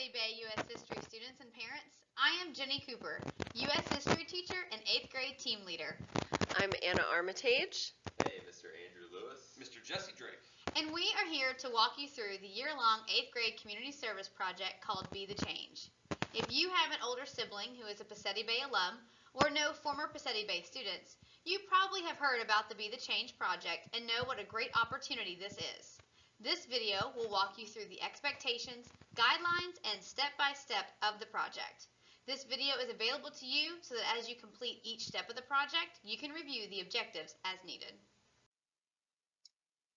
Passaic Bay U.S. History students and parents. I am Jenny Cooper, U.S. History teacher and 8th grade team leader. I'm Anna Armitage. Hey, Mr. Andrew Lewis. Mr. Jesse Drake. And we are here to walk you through the year-long 8th grade community service project called Be the Change. If you have an older sibling who is a Passaic Bay alum or know former Passaic Bay students, you probably have heard about the Be the Change project and know what a great opportunity this is. This video will walk you through the expectations, guidelines, and step-by-step of the project. This video is available to you so that as you complete each step of the project, you can review the objectives as needed.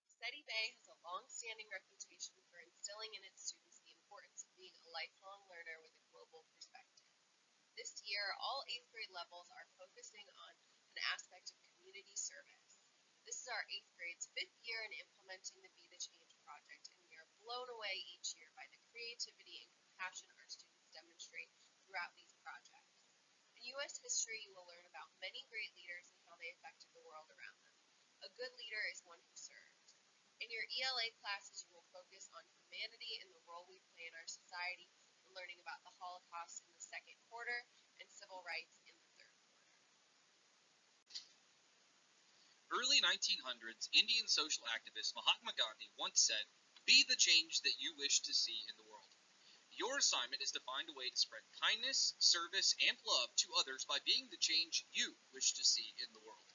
Passaic Bay has a long-standing reputation for instilling in its students the importance of being a lifelong learner with a global perspective. This year, all 8th grade levels are focusing on an aspect of community service. This is our 8th grade's 5th year in implementing the Be the Change project, and we are blown away each year by the creativity and compassion our students demonstrate throughout these projects. In U.S. history, you will learn about many great leaders and how they affected the world around them. A good leader is one who serves. In your ELA classes, you will focus on humanity and the role we play in our society, and learning about the Holocaust in the second quarter and civil rights in the third quarter. Early 1900s, Indian social activist Mahatma Gandhi once said, "Be the change that you wish to see in the world." Your assignment is to find a way to spread kindness, service, and love to others by being the change you wish to see in the world.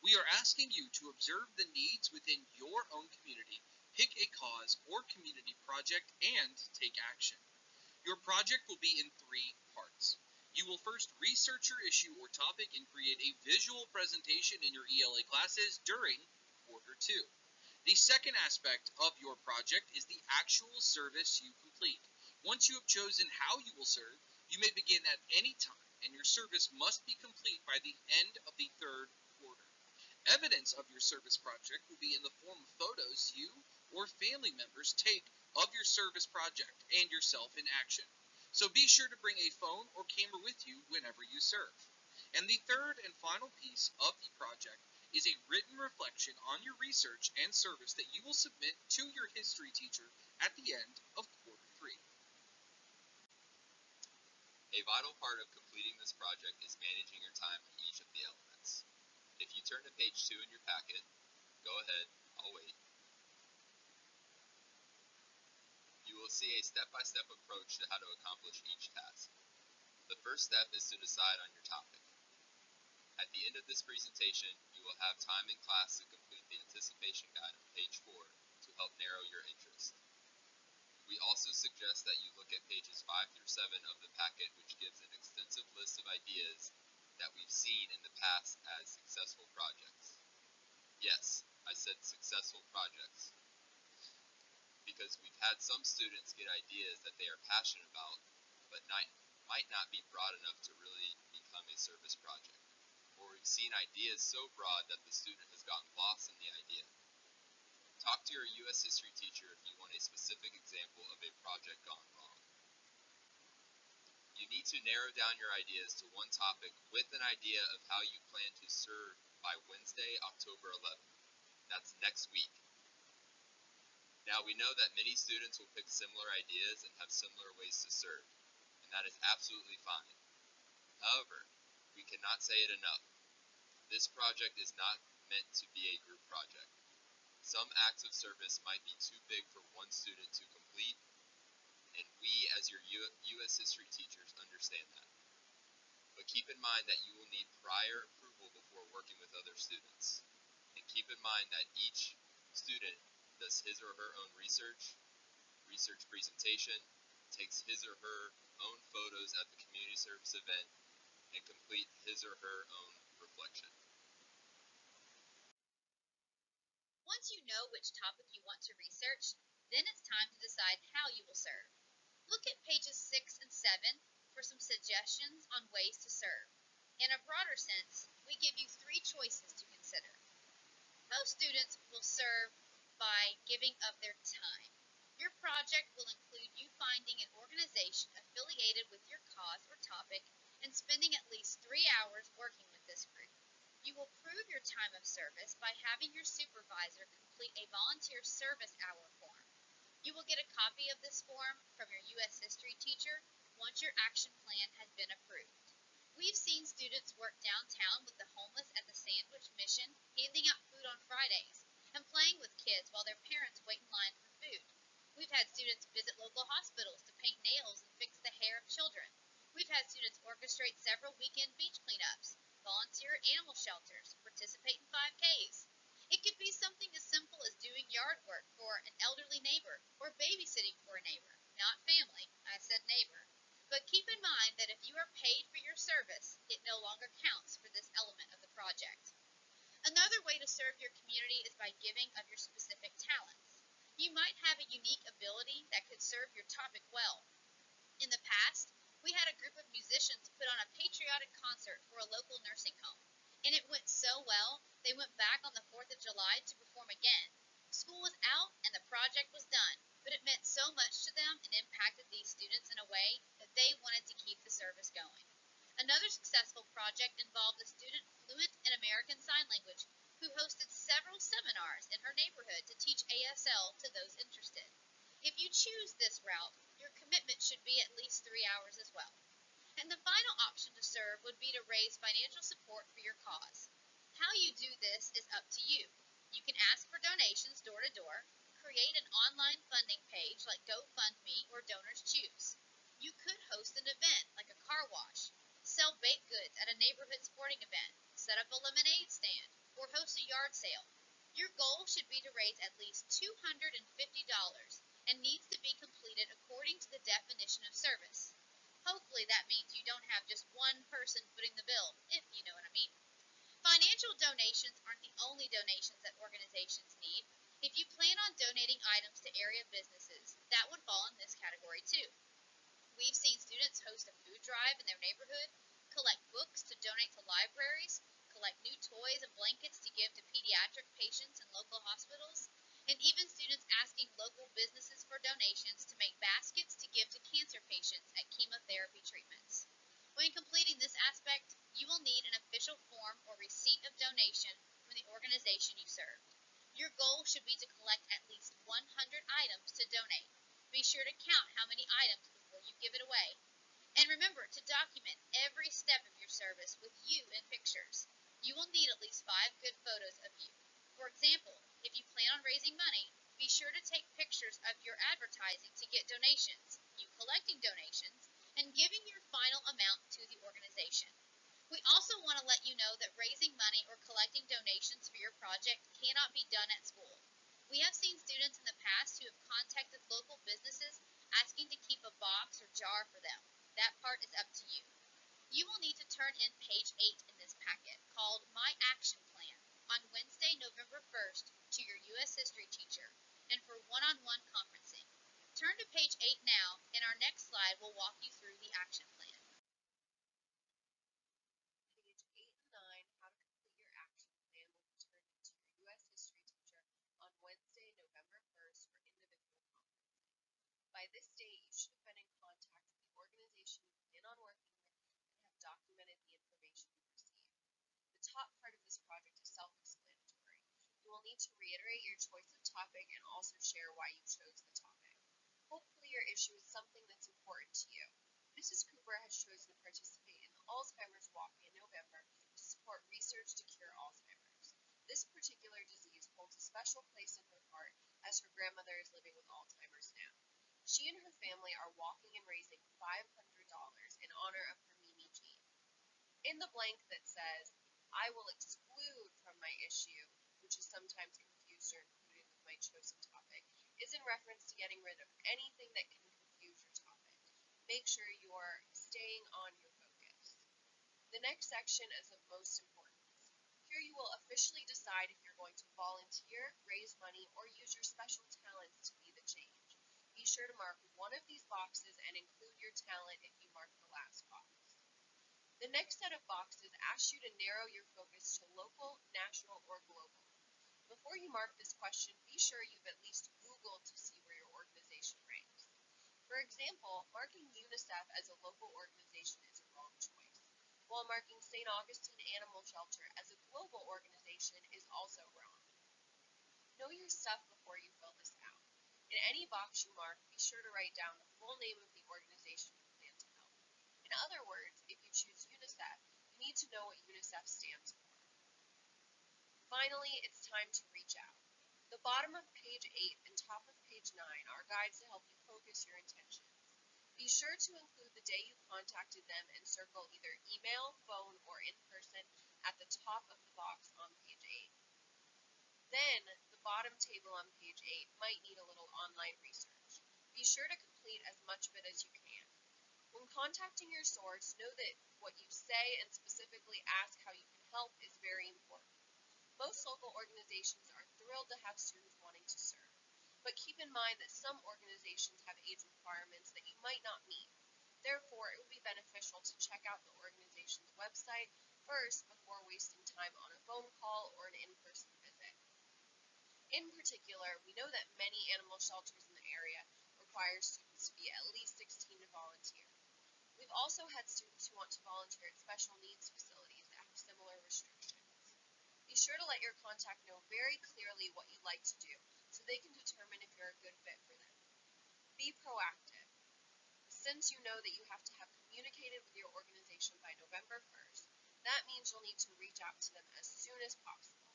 We are asking you to observe the needs within your own community, pick a cause or community project, and take action. Your project will be in 3 parts. You will first research your issue or topic and create a visual presentation in your ELA classes during quarter 2. The second aspect of your project is the actual service you complete. Once you have chosen how you will serve, you may begin at any time, and your service must be complete by the end of the 3rd quarter. Evidence of your service project will be in the form of photos you or family members take of your service project and yourself in action. So be sure to bring a phone or camera with you whenever you serve. And the third and final piece of the project is a written reflection on your research and service that you will submit to your history teacher at the end of quarter 3. A vital part of completing this project is managing your time on each of the elements. If you turn to page 2 in your packet, go ahead, I'll wait. You will see a step-by-step approach to how to accomplish each task. The first step is to decide on your topic. At the end of this presentation, you will have time in class to complete the anticipation guide on page 4 to help narrow your interest. We also suggest that you look at pages 5 through 7 of the packet, which gives an extensive list of ideas that we've seen in the past as successful projects. Yes, I said successful projects, because we've had some students get ideas that they are passionate about, but might not be broad enough to really become a service project. Or we've seen ideas so broad that the student has gotten lost in the idea. Talk to your U.S. history teacher if you want a specific example of a project gone wrong. You need to narrow down your ideas to one topic with an idea of how you plan to serve by Wednesday, October 11th. That's next week. Now, we know that many students will pick similar ideas and have similar ways to serve, and that is absolutely fine. However, we cannot say it enough. This project is not meant to be a group project. Some acts of service might be too big for one student to complete, and we, as your U.S. history teachers, understand that. But keep in mind that you will need prior approval before working with other students. And keep in mind that each student does his or her own research presentation, takes his or her own photos at the community service event, and complete his or her own reflection. Once you know which topic you want to research, then it's time to decide how you will serve. Look at pages 6 and 7 for some suggestions on ways to serve. In a broader sense, we give you 3 choices to consider. Most students will serve by giving of their time. Your project will include you finding an organization affiliated with your cause or topic and spending at least 3 hours working with this group. You will prove your time of service by having your supervisor complete a volunteer service hour form. You will get a copy of this form from your U.S. history teacher once your action plan has been approved. We've seen students work downtown with the homeless at the Sandwich Mission, handing out food on Fridays, and playing with kids while their parents wait in line for food. We've had students visit local hospitals to paint nails and fix the hair of children. We've had students orchestrate several weekend beach cleanups, volunteer at animal shelters, participate in 5Ks. It could be something as simple as doing yard work for an elderly neighbor or babysitting for a neighbor. Not family, I said neighbor. But keep in mind that if you are paid for your service, it no longer counts for this element of the project. Another way to serve your community is by giving of your specific talents. You might have a unique ability that could serve your topic well. In the past, we had a group of musicians put on a patriotic concert for a local nursing home, and it went so well they went back on the 4th of July to perform again. School was out and the project was done, but it meant so much to them and impacted these students in a way that they wanted to keep the service going. Another successful project involved a student fluent in American Sign Language who hosted several seminars in her neighborhood to teach ASL to those interested. If you choose this route, your commitment should be at least 3 hours as well. And the final option to serve would be to raise financial support for your cause. How you do this is up to you. You can ask for donations door to door, create an online funding page like GoFundMe or Donors Choose. You could host an event like a car wash, sell baked goods at a neighborhood sporting event, set up a lemonade stand, or host a yard sale. Your goal should be to raise at least $250 and needs to be completed according to the definition of service. Hopefully that means you don't have just one person footing the bill, if you know what I mean. Financial donations aren't the only donations that organizations need. If you plan on donating items to area businesses, that would fall in this category too. We've seen students host a food drive in their neighborhood, collect books to donate to libraries, collect new toys and blankets to give to pediatric patients in local hospitals, and even students asking local businesses for donations to make baskets to give to cancer patients at chemotherapy treatments. When completing this aspect, you will need an official form or receipt of donation from the organization you serve. Your goal should be to collect at least 100 items to donate. Be sure to count how many items before you give it away. And remember to document every step of your service with you in pictures. You will need at least 5 good photos of you. For example, if you plan on raising money, be sure to take pictures of your advertising to get donations, you collecting donations, and giving your final amount to the organization. We also want to let you know that raising money or collecting donations for your project cannot be done at school. We have seen students in the past who have contacted local businesses asking to keep a box or jar for them. That part is up to you. You will need to turn in page 8 in this packet, called My Action Plan, on Wednesday, November 1st, to your U.S. history teacher, and for one-on-one conferencing. Turn to page 8 now, and our next slide will walk you through the action plan. Page 8 and 9, How to Complete Your Action Plan, will be turned into your U.S. history teacher on Wednesday, November 1st for individual conferencing. By this date, you should have been in contact with the organization you plan on working with and have documented the information you received. The top part of this project is self-explanatory. You will need to reiterate your choice of topic and also share why you chose the topic. Hopefully your issue is something that's important to you. Mrs. Cooper has chosen to participate in the Alzheimer's Walk in November to support research to cure Alzheimer's. This particular disease holds a special place in her heart as her grandmother is living with Alzheimer's now. She and her family are walking and raising $500 in honor of her Mimi Jean. In the blank that says, I will exclude from my issue, which is sometimes confused or included with my chosen topic, is in reference to getting rid of anything that can confuse your topic. Make sure you're staying on your focus. The next section is of most importance. Here you will officially decide if you're going to volunteer, raise money, or use your special talents to be the change. Be sure to mark one of these boxes and include your talent if you mark the last box. The next set of boxes asks you to narrow your focus to local, national, or global. Before you mark this question, be sure you've at least Googled to see where your organization ranks. For example, marking UNICEF as a local organization is a wrong choice, while marking St. Augustine Animal Shelter as a global organization is also wrong. Know your stuff before you fill this out. In any box you mark, be sure to write down the full name of the organization you plan to help. In other words, if you choose UNICEF, you need to know what UNICEF stands for. Finally, it's time to reach out. The bottom of page 8 and top of page 9 are guides to help you focus your intentions. Be sure to include the day you contacted them and circle either email, phone, or in person at the top of the box on page 8. Then, the bottom table on page 8 might need a little online research. Be sure to complete as much of it as you can. When contacting your source, know that what you say and specifically ask how you can help is very important. Most local organizations are thrilled to have students wanting to serve, but keep in mind that some organizations have age requirements that you might not meet. Therefore, it would be beneficial to check out the organization's website first before wasting time on a phone call or an in-person visit. In particular, we know that many animal shelters in the area require students to be at least 16 to volunteer. We've also had students who want to volunteer at special needs facilities that have similar restrictions. Be sure to let your contact know very clearly what you'd like to do so they can determine if you're a good fit for them. Be proactive. Since you know that you have to have communicated with your organization by November 1st, that means you'll need to reach out to them as soon as possible.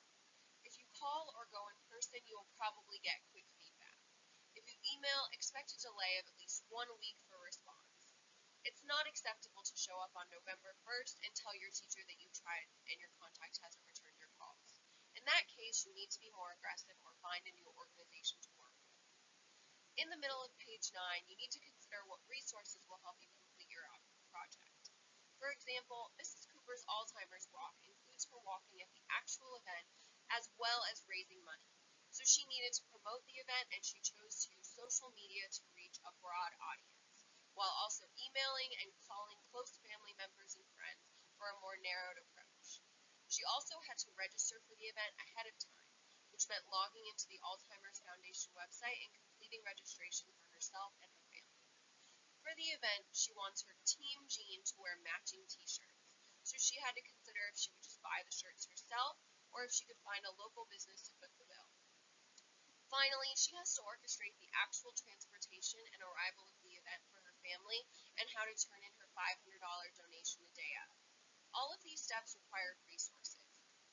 If you call or go in person, you will probably get quick feedback. If you email, expect a delay of at least 1 week for a response. It's not acceptable to show up on November 1st and tell your teacher that you tried and your contact hasn't returned your calls. In that case, you need to be more aggressive or find a new organization to work with. In the middle of page 9, you need to consider what resources will help you complete your project. For example, Mrs. Cooper's Alzheimer's Walk includes her walking at the actual event as well as raising money. So she needed to promote the event and she chose to use social media to reach a broad audience, while also emailing and calling close family members and friends for a more narrowed approach. She also had to register for the event ahead of time, which meant logging into the Alzheimer's Foundation website and completing registration for herself and her family. For the event, she wants her Team Jean to wear matching t-shirts, so she had to consider if she would just buy the shirts herself or if she could find a local business to foot the bill. Finally, she has to orchestrate the actual transportation and arrival of the event for her family and how to turn in her $500 donation the day of. All of these steps require resources.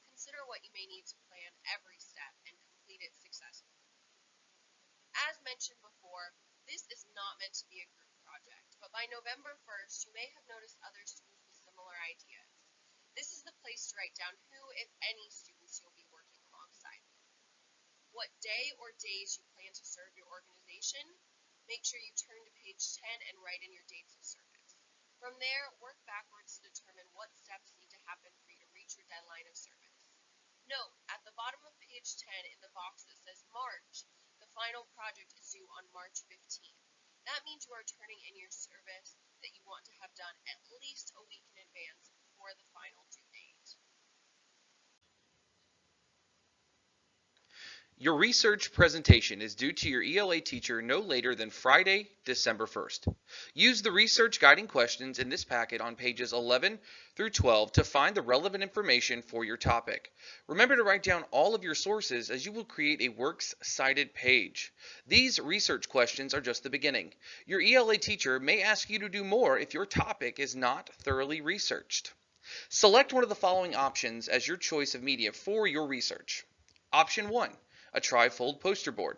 Consider what you may need to plan every step and complete it successfully. As mentioned before, this is not meant to be a group project, but by November 1st, you may have noticed other students with similar ideas. This is the place to write down who, if any, students you'll be working alongside with. What day or days you plan to serve your organization? Make sure you turn to page 10 and write in your dates of service. From there, work backwards to determine what steps need to happen for you to reach your deadline of service. Note, at the bottom of page 10 in the box that says March, the final project is due on March 15th. That means you are turning in your service that you want to have done at least a week in advance before the final due date. Your research presentation is due to your ELA teacher no later than Friday, December 1st. Use the research guiding questions in this packet on pages 11 through 12 to find the relevant information for your topic. Remember to write down all of your sources as you will create a works cited page. These research questions are just the beginning. Your ELA teacher may ask you to do more if your topic is not thoroughly researched. Select one of the following options as your choice of media for your research. Option 1. A trifold poster board.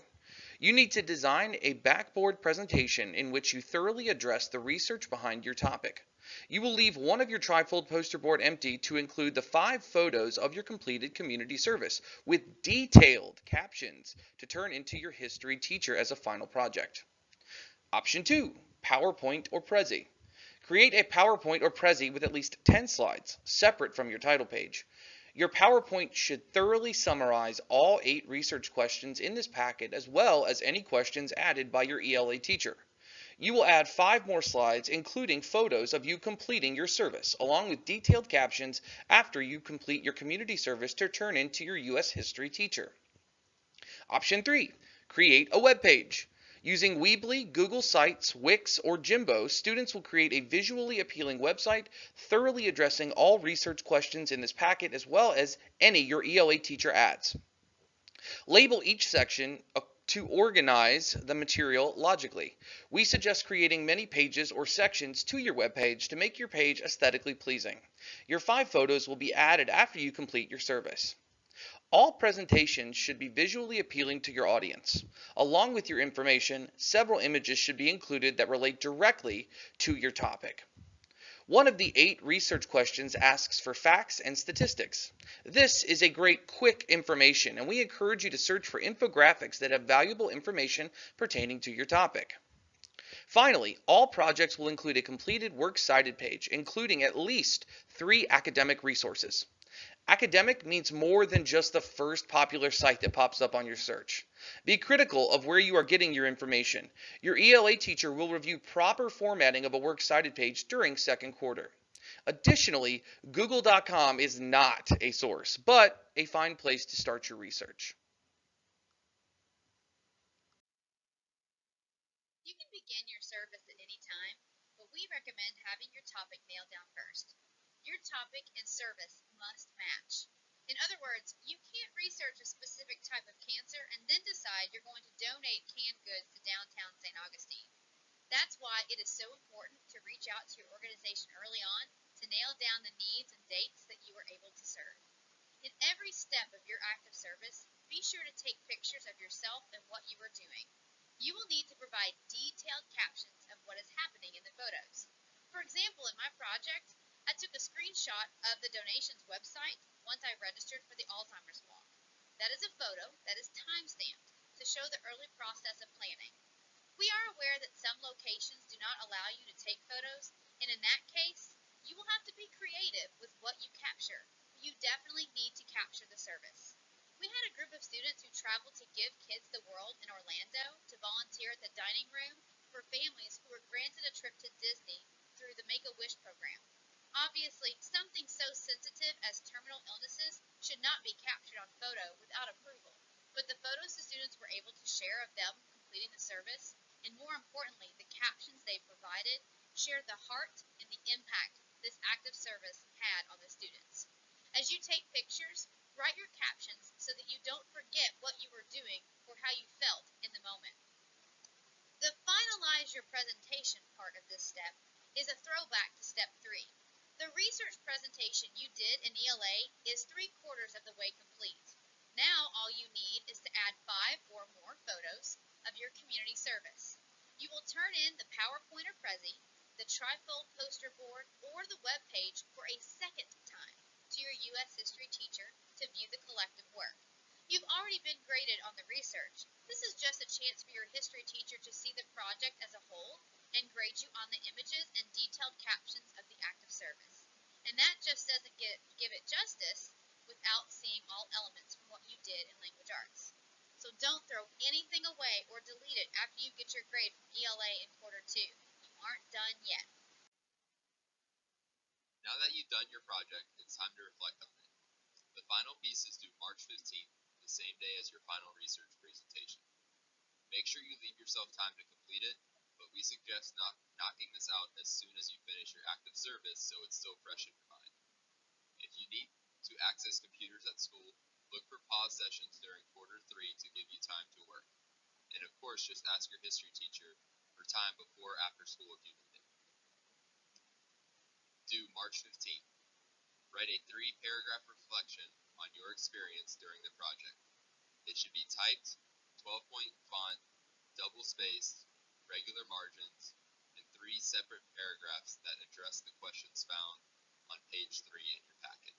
You need to design a backboard presentation in which you thoroughly address the research behind your topic. You will leave one of your trifold poster board empty to include the 5 photos of your completed community service with detailed captions to turn into your history teacher as a final project. Option 2, PowerPoint or Prezi. Create a PowerPoint or Prezi with at least 10 slides, separate from your title page. Your PowerPoint should thoroughly summarize all 8 research questions in this packet as well as any questions added by your ELA teacher. You will add 5 more slides including photos of you completing your service along with detailed captions after you complete your community service to turn into your U.S. history teacher. Option 3. Create a web page. Using Weebly, Google Sites, Wix, or Jimbo, students will create a visually appealing website, thoroughly addressing all research questions in this packet as well as any your ELA teacher adds. Label each section to organize the material logically. We suggest creating many pages or sections to your web page to make your page aesthetically pleasing. Your 5 photos will be added after you complete your service. All presentations should be visually appealing to your audience. Along with your information, several images should be included that relate directly to your topic. One of the 8 research questions asks for facts and statistics. This is a great quick information, and we encourage you to search for infographics that have valuable information pertaining to your topic. Finally, all projects will include a completed works cited page, including at least 3 academic resources. Academic means more than just the first popular site that pops up on your search. Be critical of where you are getting your information. Your ELA teacher will review proper formatting of a works cited page during second quarter. Additionally, Google.com is not a source, but a fine place to start your research. You can begin your service at any time, but we recommend having your topic nailed down first. Your topic and service must match. In other words, you can't research a specific type of cancer and then decide you're going to donate canned goods to downtown St. Augustine. That's why it is so important to reach out to your organization early on to nail down the needs and dates that you are able to serve. In every step of your active service, be sure to take pictures of yourself and what you are doing. You will need to provide detailed captions of what is happening in the photos. For example, in my project, I took a screenshot of the donations website once I registered for the Alzheimer's Walk. That is a photo that is time-stamped to show the early process of planning. We are aware that some locations do not allow you to take photos, and in that case, you will have to be creative with what you capture. You definitely need to capture the service. We had a group of students who traveled to Give Kids the World in Orlando to volunteer at the dining room for families who were granted a trip to Disney through the Make-A-Wish program. Obviously, something so sensitive as terminal illnesses should not be captured on photo without approval, but the photos the students were able to share of them completing the service, and more importantly, the captions they provided, shared the heart and the impact this active service had on the students. As you take pictures, write your captions so that you don't forget what you were doing or how you felt in the moment. The finalize your presentation part of this step is a throwback to step 3. The research presentation you did in ELA is 3/4 of the way complete. Now all you need is to add 5 or more photos of your community service. You will turn in the PowerPoint or Prezi, the trifold poster board, or the web page for a second time to your U.S. history teacher to view the collective work. You've already been graded on the research. This is just a chance for your history teacher to see the project as a whole and grade you on the images and detailed captions of the active service. And that just doesn't give it justice without seeing all elements from what you did in language arts. So don't throw anything away or delete it after you get your grade from ELA in quarter 2. You aren't done yet. Now that you've done your project, it's time to reflect on it. The final piece is due March 15th, the same day as your final research presentation. Make sure you leave yourself time to complete it, but we suggest knocking this out as soon as you finish your active service so it's still fresh in your mind. If you need to access computers at school, look for pause sessions during quarter 3 to give you time to work. And of course, just ask your history teacher for time before or after school if you need it. Due March 15th. Write a 3-paragraph reflection on your experience during the project. It should be typed, 12-point font, double-spaced, regular margins, and 3 separate paragraphs that address the questions found on page 3 in your packet.